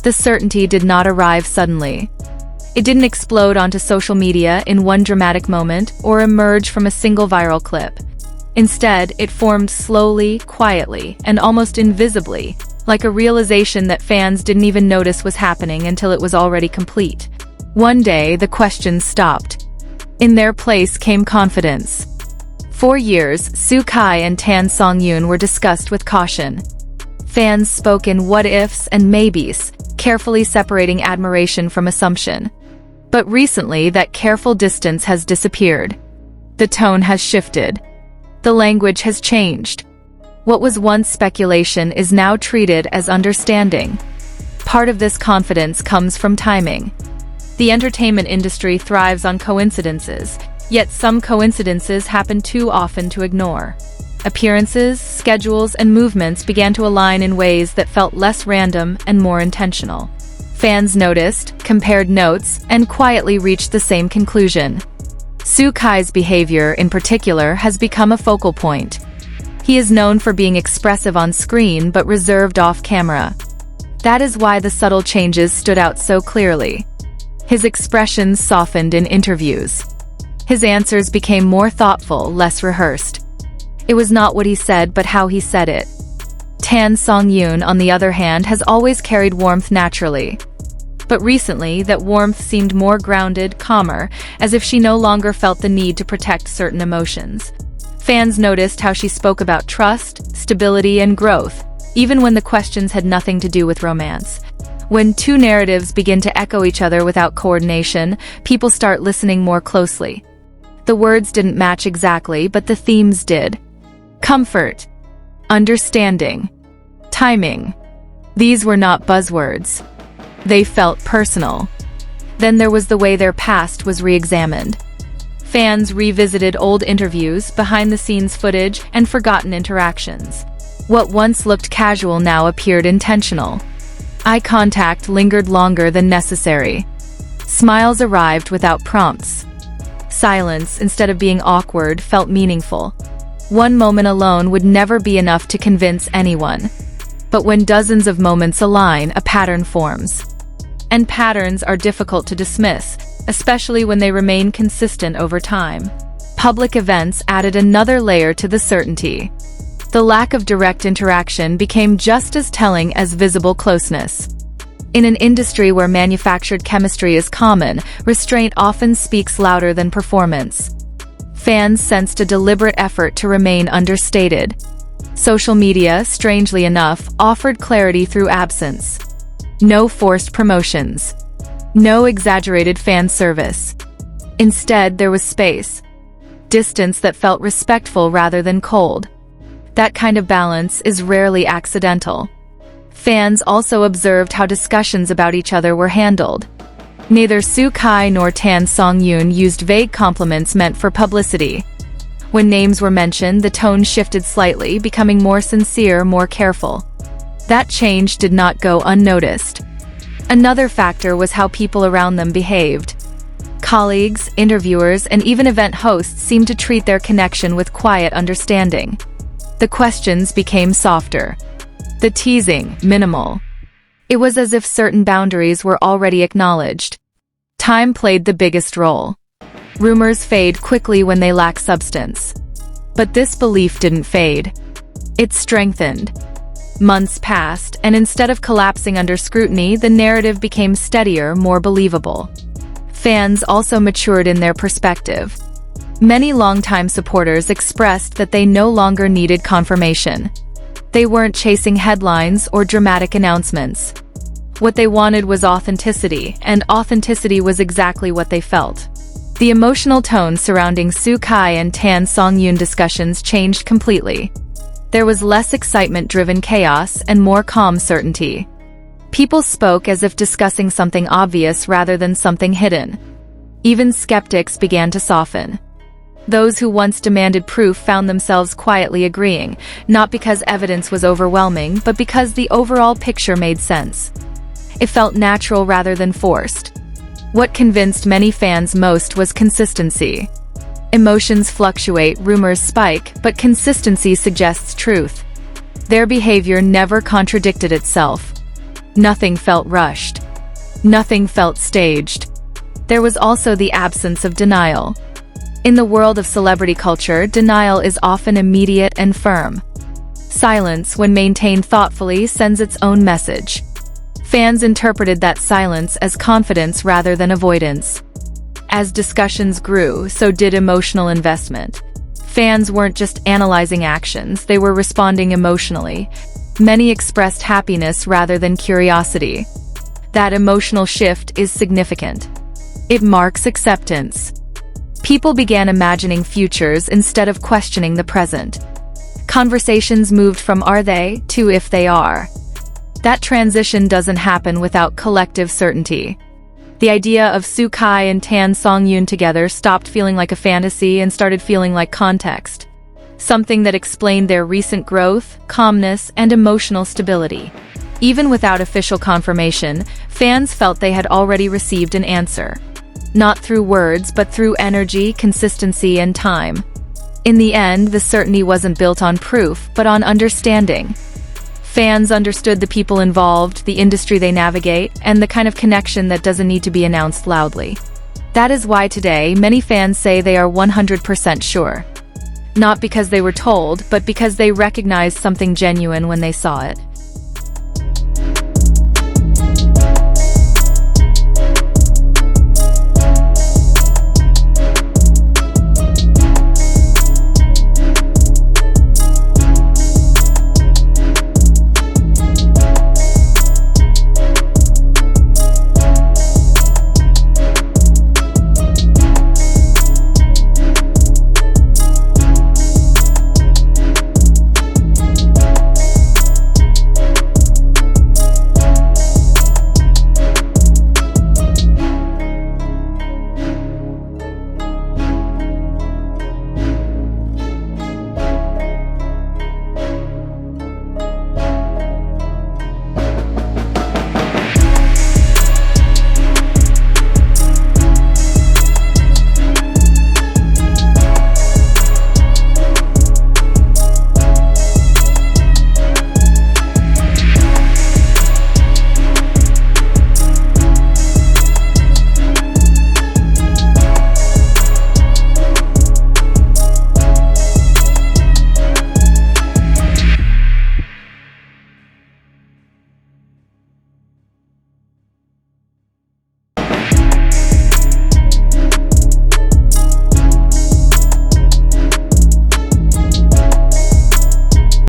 The certainty did not arrive suddenly. It didn't explode onto social media in one dramatic moment or emerge from a single viral clip. Instead, it formed slowly, quietly, and almost invisibly, like a realization that fans didn't even notice was happening until it was already complete. One day, the questions stopped. In their place came confidence. For years, Soo Kai and Tan Songyun were discussed with caution. Fans spoke in what-ifs and maybes, carefully separating admiration from assumption. But recently, that careful distance has disappeared. The tone has shifted. The language has changed. What was once speculation is now treated as understanding. Part of this confidence comes from timing. The entertainment industry thrives on coincidences, yet some coincidences happen too often to ignore. Appearances, schedules, and movements began to align in ways that felt less random and more intentional. Fans noticed, compared notes, and quietly reached the same conclusion. Soo Kai's behavior, in particular, has become a focal point. He is known for being expressive on screen but reserved off-camera. That is why the subtle changes stood out so clearly. His expressions softened in interviews. His answers became more thoughtful, less rehearsed. It was not what he said but how he said it. Tan Songyun, on the other hand, has always carried warmth naturally. But recently, that warmth seemed more grounded, calmer, as if she no longer felt the need to protect certain emotions. Fans noticed how she spoke about trust, stability, and growth, even when the questions had nothing to do with romance. When two narratives begin to echo each other without coordination, people start listening more closely. The words didn't match exactly, but the themes did. Comfort, understanding, timing. These were not buzzwords. They felt personal. Then there was the way their past was re-examined. Fans revisited old interviews, behind-the-scenes footage, and forgotten interactions. What once looked casual now appeared intentional. Eye contact lingered longer than necessary. Smiles arrived without prompts. Silence, instead of being awkward, felt meaningful. One moment alone would never be enough to convince anyone. But when dozens of moments align, a pattern forms. And patterns are difficult to dismiss, especially when they remain consistent over time. Public events added another layer to the certainty. The lack of direct interaction became just as telling as visible closeness. In an industry where manufactured chemistry is common, restraint often speaks louder than performance. Fans sensed a deliberate effort to remain understated. Social media, strangely enough, offered clarity through absence. No forced promotions. No exaggerated fan service. Instead, there was space. Distance that felt respectful rather than cold. That kind of balance is rarely accidental. Fans also observed how discussions about each other were handled. Neither Soo Kai nor Tan Songyun used vague compliments meant for publicity. When names were mentioned, the tone shifted slightly, becoming more sincere, more careful. That change did not go unnoticed. Another factor was how people around them behaved. Colleagues, interviewers, and even event hosts seemed to treat their connection with quiet understanding. The questions became softer. The teasing, minimal. It was as if certain boundaries were already acknowledged. Time played the biggest role. Rumors fade quickly when they lack substance. But this belief didn't fade. It strengthened. Months passed, and instead of collapsing under scrutiny, the narrative became steadier, more believable. Fans also matured in their perspective. Many longtime supporters expressed that they no longer needed confirmation. They weren't chasing headlines or dramatic announcements. What they wanted was authenticity, and authenticity was exactly what they felt. The emotional tone surrounding Soo Kai and Tan Songyun discussions changed completely. There was less excitement-driven chaos and more calm certainty. People spoke as if discussing something obvious rather than something hidden. Even skeptics began to soften. Those who once demanded proof found themselves quietly agreeing, not because evidence was overwhelming, but because the overall picture made sense. It felt natural rather than forced. What convinced many fans most was consistency. Emotions fluctuate, rumors spike, but consistency suggests truth. Their behavior never contradicted itself. Nothing felt rushed. Nothing felt staged. There was also the absence of denial. In the world of celebrity culture, denial is often immediate and firm. Silence, when maintained thoughtfully, sends its own message. Fans interpreted that silence as confidence rather than avoidance. As discussions grew, so did emotional investment. Fans weren't just analyzing actions, they were responding emotionally. Many expressed happiness rather than curiosity. That emotional shift is significant. It marks acceptance. People began imagining futures instead of questioning the present. Conversations moved from "are they" to "if they are." That transition doesn't happen without collective certainty. The idea of Soo Kai and Tan Songyun together stopped feeling like a fantasy and started feeling like context. Something that explained their recent growth, calmness, and emotional stability. Even without official confirmation, fans felt they had already received an answer. Not through words, but through energy, consistency, and time. In the end, the certainty wasn't built on proof, but on understanding. Fans understood the people involved, the industry they navigate, and the kind of connection that doesn't need to be announced loudly. That is why today, many fans say they are 100% sure. Not because they were told, but because they recognized something genuine when they saw it.